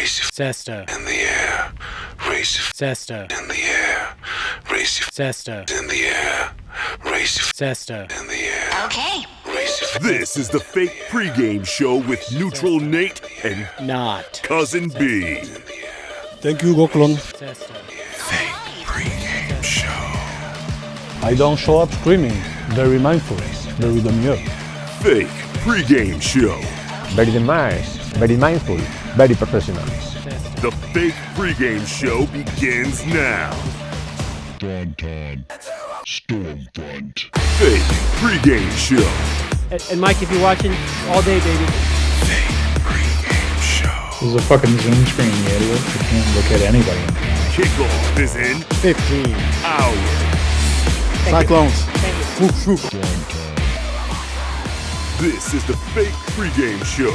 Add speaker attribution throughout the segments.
Speaker 1: Raise your
Speaker 2: Cesta.
Speaker 1: in the air. Raise your
Speaker 2: Cesta.
Speaker 1: in the air. Raise your
Speaker 2: Cesta.
Speaker 1: in the air. Raise your
Speaker 2: Cesta.
Speaker 1: in the air.
Speaker 3: Okay.
Speaker 1: Raise your
Speaker 4: This is the fake pregame show with Neutral Nate and
Speaker 2: Not.
Speaker 4: Cousin B.
Speaker 5: Thank you, Goklon.
Speaker 2: Cesta.
Speaker 1: fake pregame show.
Speaker 5: I don't show up screaming. Very mindful, very demure.
Speaker 4: Fake pregame show.
Speaker 6: Very demanding, very mindful, very professional.
Speaker 4: The fake pregame show begins now.
Speaker 1: Stormfront.
Speaker 4: Fake pregame show.
Speaker 2: And Mike, if you're watching, all day, baby.
Speaker 1: Fake pregame show.
Speaker 7: This is a fucking Zoom screen, you idiot. You can't look at anybody.
Speaker 4: Kickoff is in
Speaker 2: 15
Speaker 4: hours.
Speaker 5: Cyclones. Woof, woof.
Speaker 4: This is the fake pregame show.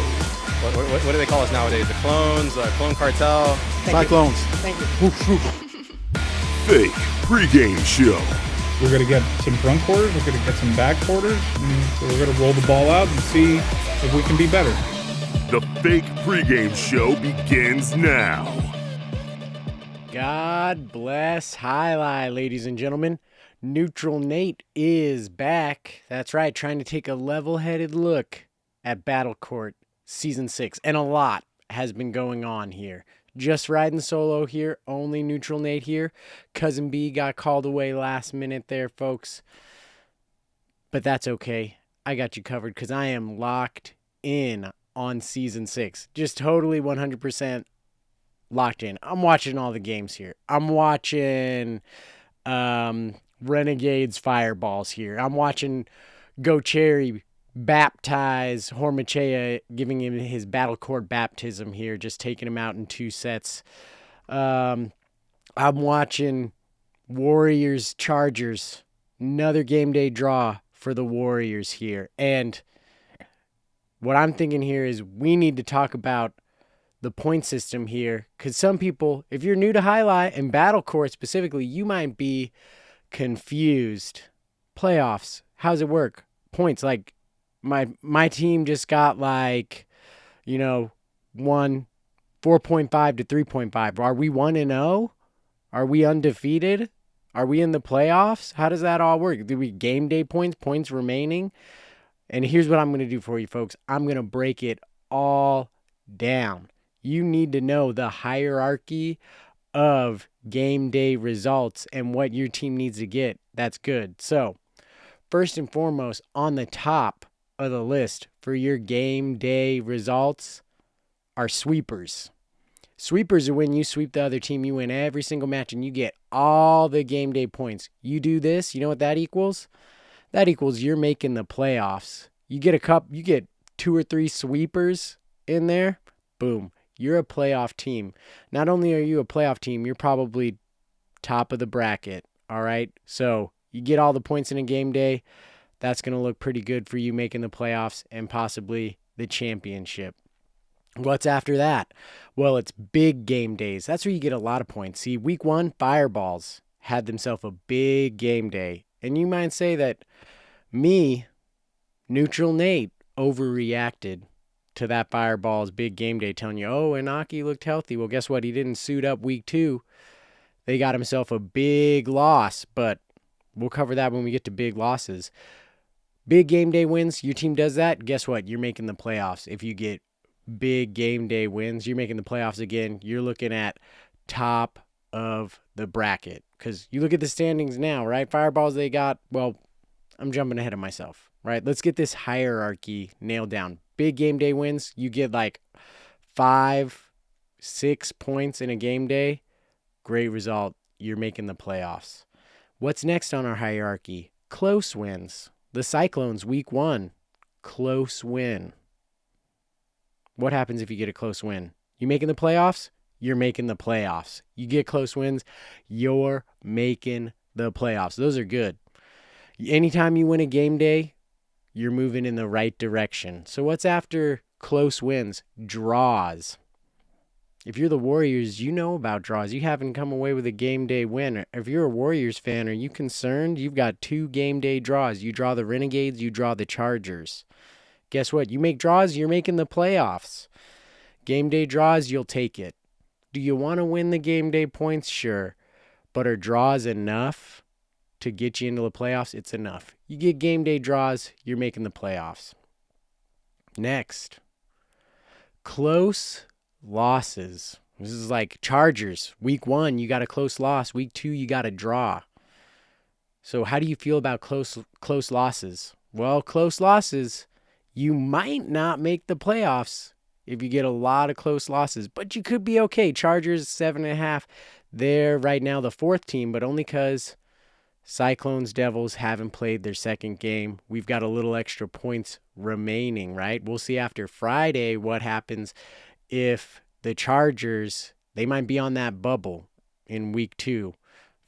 Speaker 8: What do they call us nowadays? The clones, clone cartel.
Speaker 5: Cyclones.
Speaker 2: Thank you.
Speaker 5: Woof, woof.
Speaker 4: Fake pregame show.
Speaker 7: We're going to get some front quarters, we're going to get some back quarters, and so we're going to roll the ball out and see if we can be better.
Speaker 4: The fake pregame show begins now.
Speaker 2: God bless Highlight, ladies and gentlemen. Neutral Nate is back. That's right, trying to take a level-headed look at Battle Court Season 6. And a lot has been going on here. Just riding solo here, only Neutral Nate here. Cousin B got called away last minute there, folks. But that's okay. I got you covered because I am locked in on Season 6. Just totally 100% locked in. I'm watching all the games here. I'm watching Renegades Fireballs here. I'm watching Go Cherry baptize Hormachea, giving him his Battle Court baptism here, just taking him out in 2 sets. I'm watching Warriors Chargers, another game day draw for the Warriors here. And what I'm thinking here is we need to talk about the point system here, because some people, if you're new to Highlight and Battle Court specifically, you might be confused. Playoffs, how's it work? Points, like my team just got won 4.5 to 3.5. Are we 1-0? Are we undefeated? Are we in the playoffs? How does that all work? Do we game day points remaining? And here's what I'm going to do for you folks. I'm going to break it all down. You need to know the hierarchy of game day results and what your team needs to get. That's good. So, first and foremost, on the top of the list for your game day results are sweepers. Sweepers are when you sweep the other team. You win every single match and you get all the game day points. You do this, you know what that equals? That equals you're making the playoffs. You get 2 or 3 sweepers in there. Boom. You're a playoff team. Not only are you a playoff team, you're probably top of the bracket. All right. So you get all the points in a game day. That's going to look pretty good for you making the playoffs and possibly the championship. What's after that? Well, it's big game days. That's where you get a lot of points. See, week 1, Fireballs had themselves a big game day. And you might say that me, Neutral Nate, overreacted to that Fireballs big game day, telling you, oh, Inaki looked healthy. Well, guess what? He didn't suit up week 2. They got himself a big loss, but we'll cover that when we get to big losses. Big game day wins, your team does that, guess what? You're making the playoffs. If you get big game day wins, you're making the playoffs again. You're looking at top of the bracket. Because you look at the standings now, right? Fireballs they got, well, I'm jumping ahead of myself, right? Let's get this hierarchy nailed down. Big game day wins, you get like 5, 6 points in a game day. Great result. You're making the playoffs. What's next on our hierarchy? Close wins. The Cyclones, week 1, close win. What happens if you get a close win? You making the playoffs? You're making the playoffs. You get close wins, you're making the playoffs. Those are good. Anytime you win a game day, you're moving in the right direction. So what's after close wins? Draws. If you're the Warriors, you know about draws. You haven't come away with a game day win. If you're a Warriors fan, are you concerned? You've got 2 game day draws. You draw the Renegades, you draw the Chargers. Guess what? You make draws, you're making the playoffs. Game day draws, you'll take it. Do you want to win the game day points? Sure. But are draws enough to get you into the playoffs? It's enough. You get game day draws, you're making the playoffs. Next, close losses. This is like Chargers. Week 1, you got a close loss. Week 2, you got a draw. So how do you feel about close losses? Well, close losses, you might not make the playoffs if you get a lot of close losses, but you could be okay. Chargers 7.5. They're right now the 4th team, but only because Cyclones, Devils haven't played their second game. We've got a little extra points remaining, right? We'll see after Friday what happens if the Chargers, they might be on that bubble in week 2.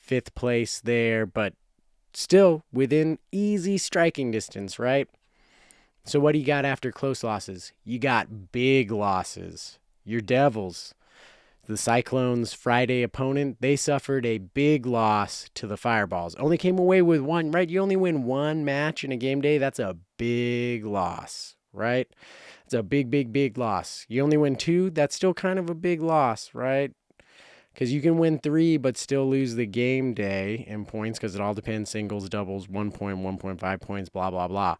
Speaker 2: 5th place there, but still within easy striking distance, right? So what do you got after close losses? You got big losses. Your Devils, the Cyclones' Friday opponent, they suffered a big loss to the Fireballs. Only came away with 1, right? You only win 1 match in a game day. That's a big loss, right? It's a big, big, big loss. You only win 2. That's still kind of a big loss, right? Because you can win 3 but still lose the game day in points because it all depends. Singles, doubles, 1 point, 1.5 points, blah, blah, blah.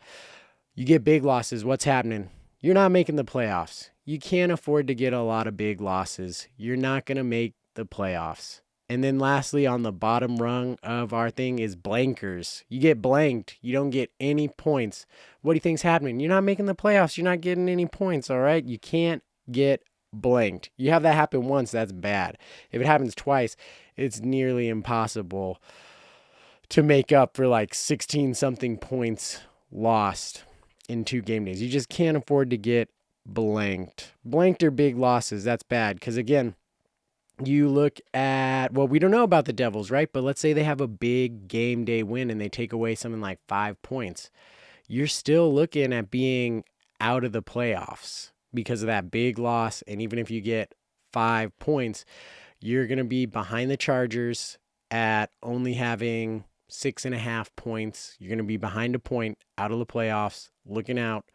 Speaker 2: You get big losses. What's happening? You're not making the playoffs. You can't afford to get a lot of big losses. You're not going to make the playoffs. And then lastly, on the bottom rung of our thing is blankers. You get blanked. You don't get any points. What do you think's happening? You're not making the playoffs. You're not getting any points, all right? You can't get blanked. You have that happen once, that's bad. If it happens twice, it's nearly impossible to make up for like 16-something points lost in 2 game days. You just can't afford to get blanked. Blanked are big losses. That's bad because, again, you look at, well, we don't know about the Devils, right? But let's say they have a big game day win and they take away something like 5 points. You're still looking at being out of the playoffs because of that big loss. And even if you get 5 points, you're going to be behind the Chargers at only having 6.5 points. You're going to be behind a point, out of the playoffs, looking out.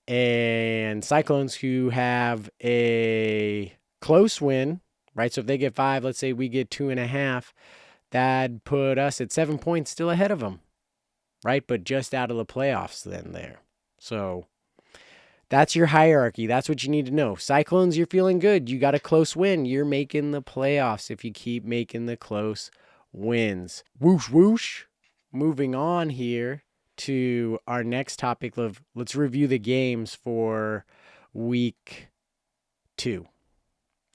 Speaker 2: And Cyclones, who have a close win, right? So if they get 5, let's say we get 2.5, that'd put us at 7 points, still ahead of them, right? But just out of the playoffs then there. So that's your hierarchy. That's what you need to know. Cyclones, you're feeling good. You got a close win. You're making the playoffs if you keep making the close wins. Whoosh, whoosh. Moving on here to our next topic of, let's review the games for week 2.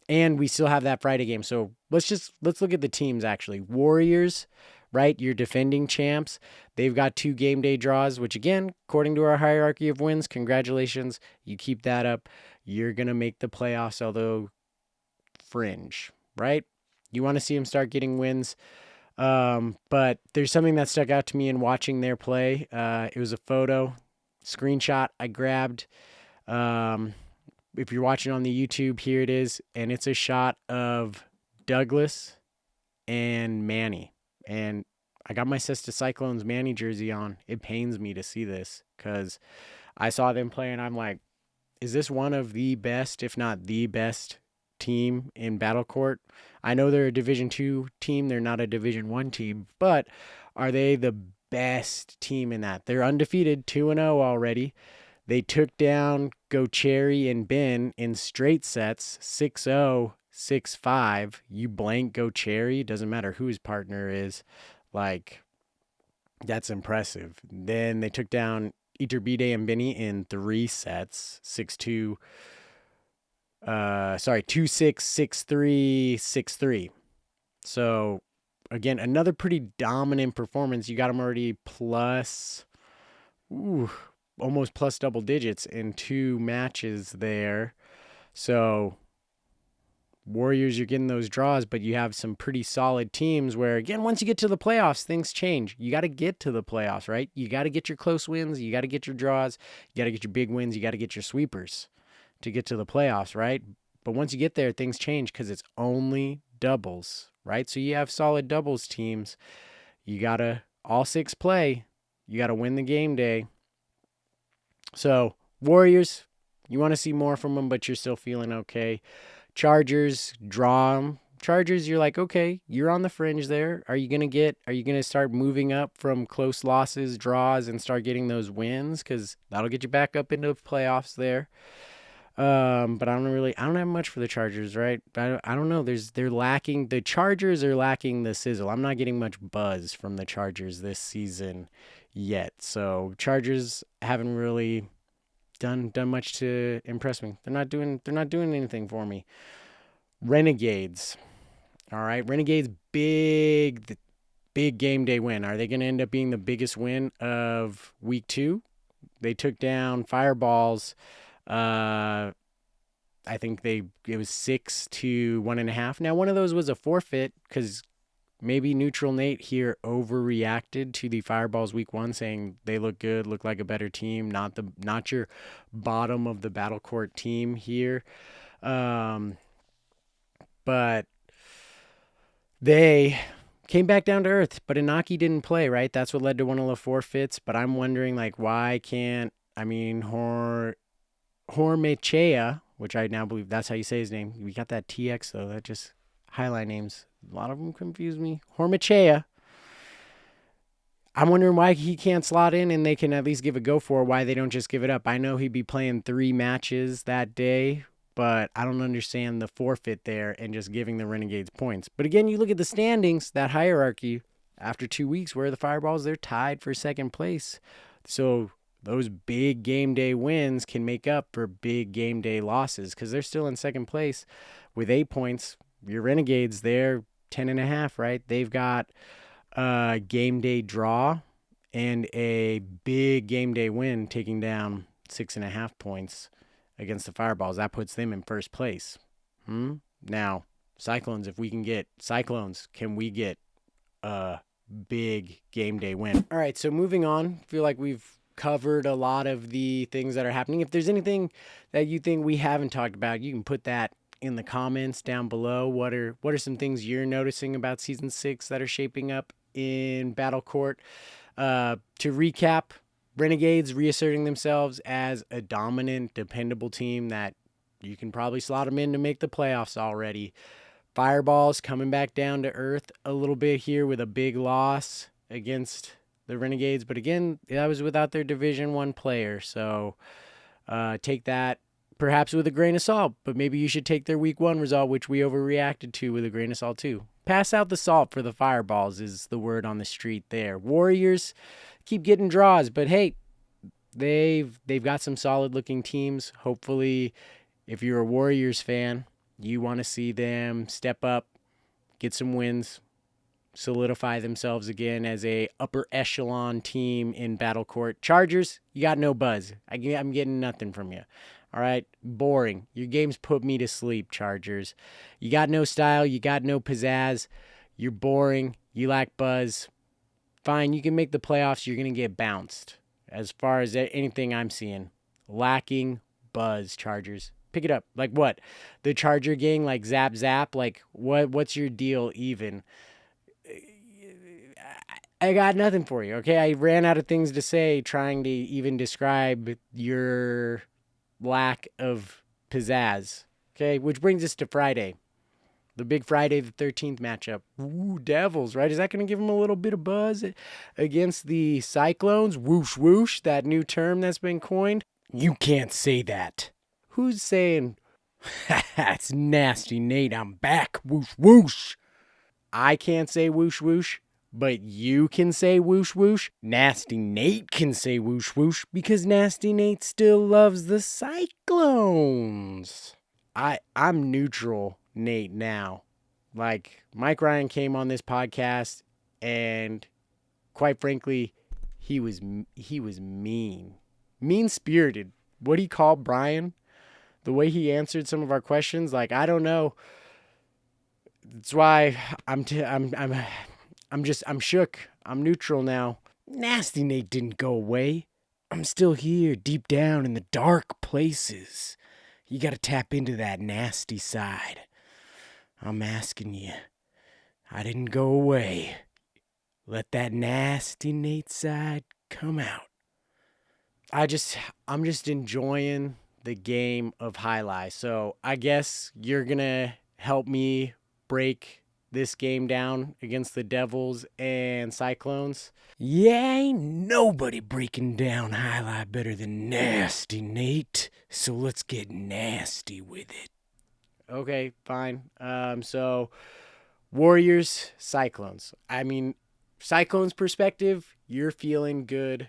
Speaker 2: And we still have that Friday game. So let's look at the teams actually. Warriors, right? Your defending champs. They've got 2 game day draws, which again, according to our hierarchy of wins, congratulations. You keep that up. You're going to make the playoffs, although fringe, right? You want to see them start getting wins. But there's something that stuck out to me in watching their play. It was a screenshot I grabbed. If you're watching on the YouTube, here it is. And it's a shot of Douglas and Manny. And I got my Sister Cyclones Manny jersey on. It pains me to see this because I saw them play and I'm like, is this one of the best, if not the best team in Battle Court? I know they're a Division 2 team. They're not a Division 1 team, but are they the best team in that? They're undefeated, 2-0 already. They took down Go Cherry and Ben in straight sets, 6-0, 6-5. You blank Go Cherry, doesn't matter who his partner is. Like, that's impressive. Then they took down Iturbide and Benny in 3 sets, 6-2. 2-6, 6-3, 6-3. So, again, another pretty dominant performance. You got them already almost plus double digits in 2 matches there. So, Warriors, you're getting those draws, but you have some pretty solid teams where, again, once you get to the playoffs, things change. You got to get to the playoffs, right? You got to get your close wins. You got to get your draws. You got to get your big wins. You got to get your sweepers to get to the playoffs, right? But once you get there, things change because it's only doubles, right? So you have solid doubles teams. You got to all 6 play. You got to win the game day. So Warriors, you want to see more from them, but you're still feeling okay. Chargers, draw 'em. Chargers, you're like, okay, you're on the fringe there. Are you going to start moving up from close losses, draws, and start getting those wins? Because that'll get you back up into playoffs there. But I don't have much for the Chargers, right? I don't know. The Chargers are lacking the sizzle. I'm not getting much buzz from the Chargers this season yet. So Chargers haven't really done much to impress me. They're not doing anything for me. Renegades. All right. Renegades, big game day win. Are they going to end up being the biggest win of week 2? They took down Fireballs. I think it was 6-1.5. Now, one of those was a forfeit because maybe Neutral Nate here overreacted to the Fireballs week 1, saying they look good, look like a better team, not your bottom of the battle court team here. But they came back down to earth, but Inaki didn't play, right? That's what led to one of the forfeits. But I'm wondering, like, why can't, Hormechea, which I now believe that's how you say his name. We got that TX, though. That just highlight names. A lot of them confuse me. Hormechea. I'm wondering why he can't slot in and they can at least give a go for it, why they don't just give it up. I know he'd be playing 3 matches that day, but I don't understand the forfeit there and just giving the Renegades points. But again, you look at the standings, that hierarchy, after 2 weeks where the Fireballs, they're tied for second place. So those big game day wins can make up for big game day losses because they're still in second place with 8 points. Your Renegades, they're 10.5, right? They've got a game day draw and a big game day win, taking down 6.5 points against the Fireballs. That puts them in first place. Now, Cyclones, if we can get Cyclones, can we get a big game day win? All right, so moving on. I feel like we've covered a lot of the things that are happening. If there's anything that you think we haven't talked about, you can put that in the comments down below. What are some things you're noticing about season 6 that are shaping up in Battle Court? To recap, Renegades reasserting themselves as a dominant, dependable team that you can probably slot them in to make the playoffs already. Fireballs coming back down to earth a little bit here with a big loss against the Renegades. But again, that was without their Division 1 player. So take that perhaps with a grain of salt. But maybe you should take their week 1 result, which we overreacted to, with a grain of salt too. Pass out the salt for the Fireballs is the word on the street there. Warriors keep getting draws, but hey, they've got some solid looking teams. Hopefully, if you're a Warriors fan, you want to see them step up, get some wins, solidify themselves again as a upper echelon team in Battle Court. Chargers, you got no buzz. I'm getting nothing from you. All right, boring. Your game's put me to sleep, Chargers. You got no style. You got no pizzazz. You're boring. You lack buzz. Fine, you can make the playoffs. You're going to get bounced. As far as anything I'm seeing, lacking buzz, Chargers. Pick it up. Like what? The Charger gang, like zap? Like what's your deal even? I got nothing for you, okay? I ran out of things to say trying to even describe your lack of pizzazz, okay? Which brings us to Friday. The big Friday the 13th matchup. Ooh, Devils, right? Is that going to give them a little bit of buzz against the Cyclones? Whoosh, whoosh, that new term that's been coined. You can't say that. Who's saying, it's nasty, Nate, I'm back, whoosh, whoosh. I can't say whoosh, whoosh, but you can say whoosh, whoosh. Nasty Nate can say whoosh, whoosh because Nasty Nate still loves the Cyclones. I'm neutral Nate now. Like, Mike Ryan came on this podcast and quite frankly, he was mean-spirited. What he called Brian, the way he answered some of our questions, like, I don't know. That's why I'm shook. I'm neutral now. Nasty Nate didn't go away. I'm still here deep down in the dark places. You got to tap into that nasty side. I'm asking you. I didn't go away. Let that nasty Nate side come out. I'm just enjoying the game of alai. So I guess you're going to help me break this game down against the Devils and Cyclones. Yeah, ain't nobody breaking down alai better than Nasty Nate. So let's get nasty with it. Okay, fine. So Warriors, Cyclones. I mean, Cyclones perspective, you're feeling good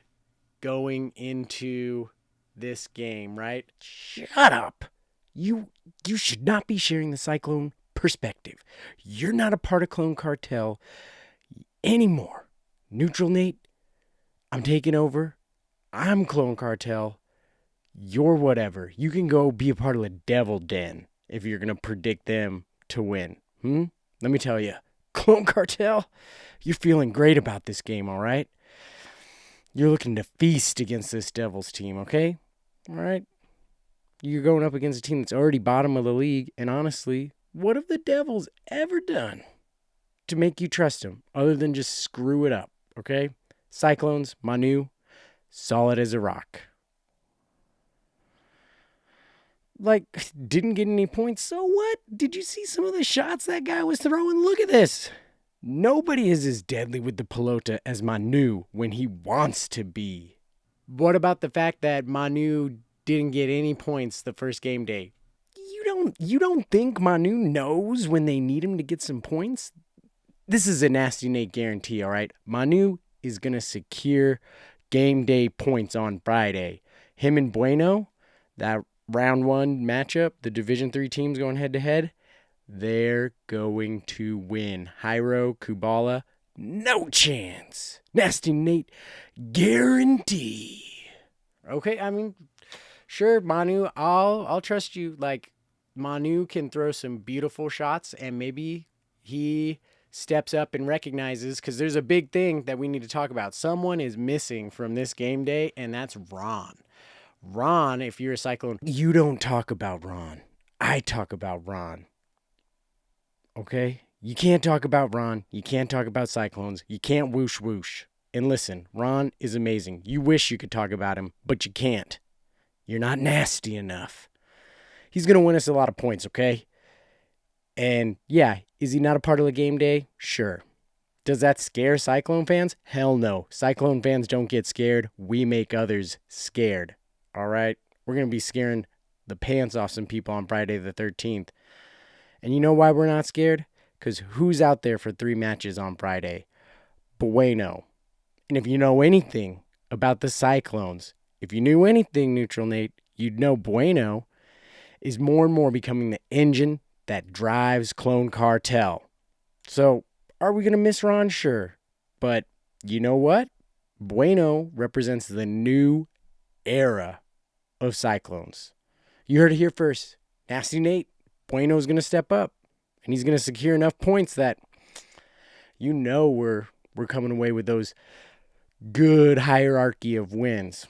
Speaker 2: going into this game, right? Shut up. You should not be sharing the Cyclone perspective. You're not a part of Clone Cartel anymore. Neutral Nate, I'm taking over. I'm Clone Cartel. You're whatever. You can go be a part of the Devil Den if you're going to predict them to win. Let me tell you, Clone Cartel, you're feeling great about this game, all right? You're looking to feast against this Devils team, okay? All right? You're going up against a team that's already bottom of the league, and honestly, what have the Devils ever done to make you trust them other than just screw it up, okay? Cyclones, Manu, solid as a rock. Like, didn't get any points, so what? Did you see some of the shots that guy was throwing? Look at this. Nobody is as deadly with the pelota as Manu when he wants to be. What about the fact that Manu didn't get any points the first game day? You don't think Manu knows when they need him to get some points? This is a Nasty Nate guarantee, all right? Manu is going to secure game day points on Friday. Him and Bueno, that round one matchup, the Division III teams going head-to-head, they're going to win. Hyro, Kubala, no chance. Nasty Nate, guarantee. Okay, I mean, sure, Manu, I'll trust you. Like, Manu can throw some beautiful shots, and maybe he steps up and recognizes, because there's a big thing that we need to talk about. Someone is missing from this game day, and that's Ron. Ron, if you're a Cyclone, you don't talk about Ron. I talk about Ron. Okay? You can't talk about Ron. You can't talk about Cyclones. You can't whoosh whoosh. And listen, Ron is amazing. You wish you could talk about him, but you can't. You're not nasty enough. He's going to win us a lot of points, okay? And yeah, is he not a part of the game day? Sure. Does that scare Cyclone fans? Hell no. Cyclone fans don't get scared. We make others scared. All right? We're going to be scaring the pants off some people on Friday the 13th. And you know why we're not scared? Because who's out there for 3 matches on Friday? Bueno. And if you know anything about the Cyclones, if you knew anything, Neutral Nate, you'd know Bueno is more and more becoming the engine that drives Clone Cartel. So, are we going to miss Ron? Sure. But you know what? Bueno represents the new era of Cyclones. You heard it here first. Nasty Nate, Bueno's going to step up. And he's going to secure enough points that you know we're coming away with those good hierarchy of wins.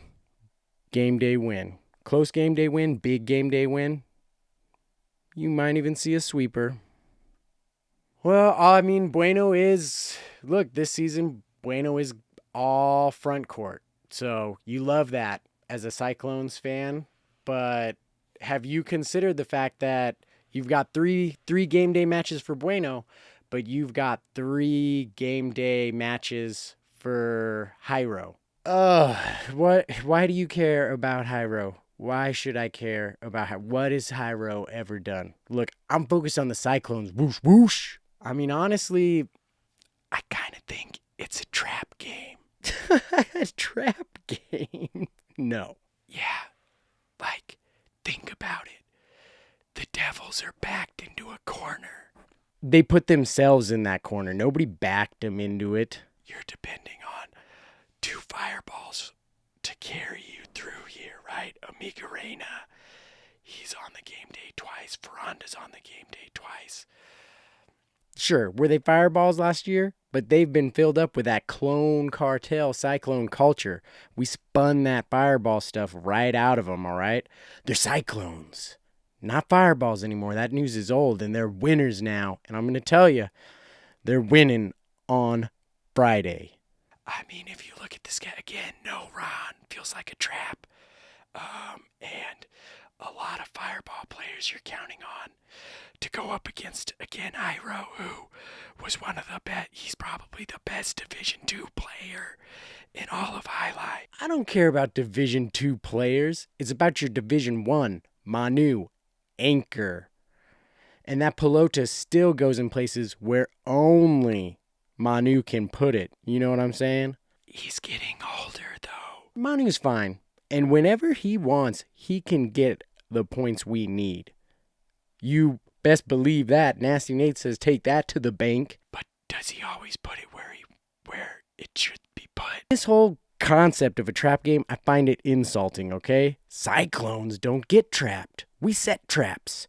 Speaker 2: Game day win. Close game day win. Big game day win. You might even see a sweeper. Well, I mean, Bueno is... Look, this season, Bueno is all front court. So you love that as a Cyclones fan. But have you considered the fact that you've got three game day matches for Bueno, but you've got 3 game day matches for Hyro? Why do you care about Hyro? Why should I care about what has Hyro ever done? Look, I'm focused on the Cyclones. Whoosh, whoosh. I mean, honestly, I kind of think it's a trap game. A trap game? No. Yeah. Like, think about it. The Devils are backed into a corner. They put themselves in that corner. Nobody backed them into it. You're depending on 2 fireballs to carry you through here, right? Amiga Reina, he's on the game day twice. Ferranda's on the game day twice. Sure, were they fireballs last year? But they've been filled up with that Clone Cartel Cyclone culture. We spun that fireball stuff right out of them, all right? They're Cyclones, not fireballs anymore. That news is old, and they're winners now. And I'm going to tell you, they're winning on Friday. I mean, if you look at this guy again, no, Ron, feels like a trap. And a lot of fireball players you're counting on to go up against, again, Iroh, who was one of the best. He's probably the best Division II player in all of alai. I don't care about Division II players. It's about your Division I, Manu, Anchor. And that pelota still goes in places where only Manu can put it. You know what I'm saying? He's getting older, though. Manu's fine. And whenever he wants, he can get the points we need. You best believe that. Nasty Nate says take that to the bank. But does he always put it where it should be put? This whole concept of a trap game, I find it insulting, okay? Cyclones don't get trapped. We set traps.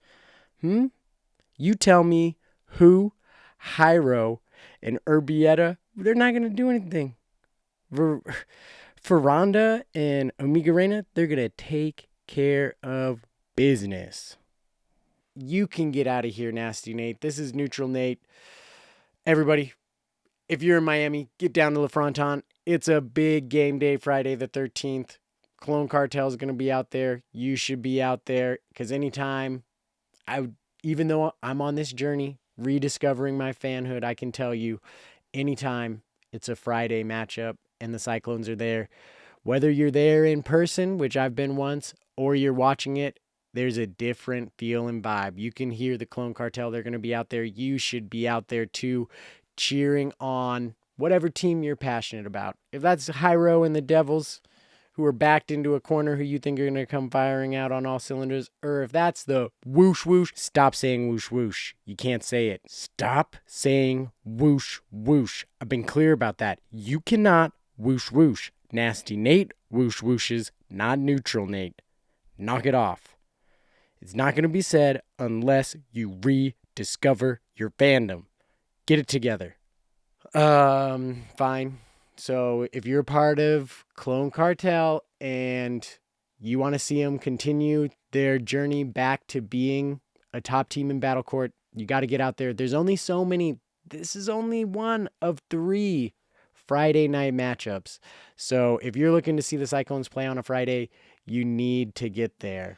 Speaker 2: You tell me who, Hyro, and Urbieta, they're not going to do anything. Ferranda and Omega Reina, they're going to take care of business. You can get out of here, Nasty Nate. This is Neutral Nate. Everybody, if you're in Miami, get down to La Fronton. It's a big game day, Friday the 13th. Clone Cartel is going to be out there. You should be out there because anytime, even though I'm on this journey, rediscovering my fanhood, I can tell you, anytime it's a Friday matchup and the Cyclones are there, whether you're there in person, which I've been once, or you're watching it, there's a different feel and vibe. You can hear the Clone Cartel. They're going to be out there. You should be out there too, cheering on whatever team you're passionate about. If that's Hyro and the Devils, who are backed into a corner who you think are going to come firing out on all cylinders, or if that's the whoosh whoosh, stop saying whoosh whoosh. You can't say it. Stop saying whoosh whoosh. I've been clear about that. You cannot whoosh whoosh. Nasty Nate whoosh whooshes, not Neutral Nate. Knock it off. It's not going to be said unless you rediscover your fandom. Get it together. Fine. So if you're a part of Clone Cartel and you want to see them continue their journey back to being a top team in Battle Court, you got to get out there. There's only so many. This is only one of 3 Friday night matchups. So if you're looking to see the Cyclones play on a Friday, you need to get there.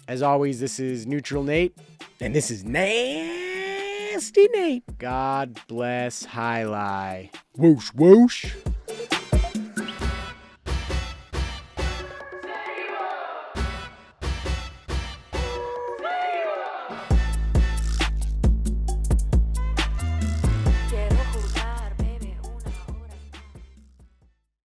Speaker 2: As always, this is Neutral Nate, and this is Nasty Nate. God bless alai. Whoosh, whoosh.